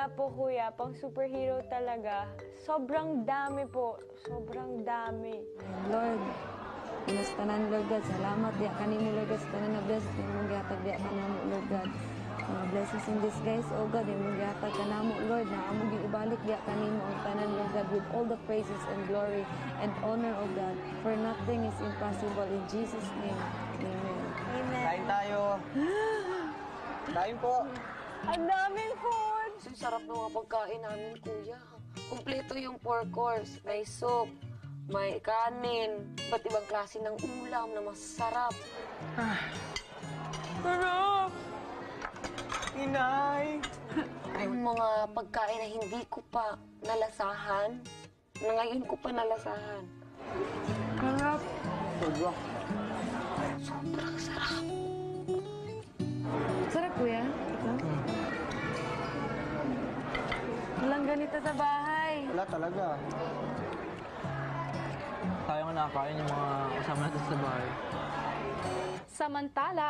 Kaya po kuya, pang superhero talaga. Sobrang dami po. Sobrang dami. Lord, inastanan Lord God, salamat diya kanimo Lord God, sa tanan na blessings na mong gihatag diya kanamo Lord God. Mga blessings in disguise, oh God, imong gihatag kanamo Lord, na amo giibalik diya kanimo ang tanan Lord God with all the praises and glory and honor, oh God, for nothing is impossible in Jesus' name. Amen. Amen. Kain tayo. Kain po. Ang daming food! Ang sarap ng mga pagkain namin, kuya. Kumpleto yung 4 course. May soup, may kanin, iba't ibang klase ng ulam na masarap. Sarap! Inay! Yung mga pagkain na hindi ko pa nalasahan, na ngayon ko pa nalasahan. Sarap. Sobra. Sobrang sarap. Sarap kuya. Ikaw? Walang ganito sa bahay. Wala talaga. Tayo nga nakakain yung mga kasama natin sa bahay. Samantala,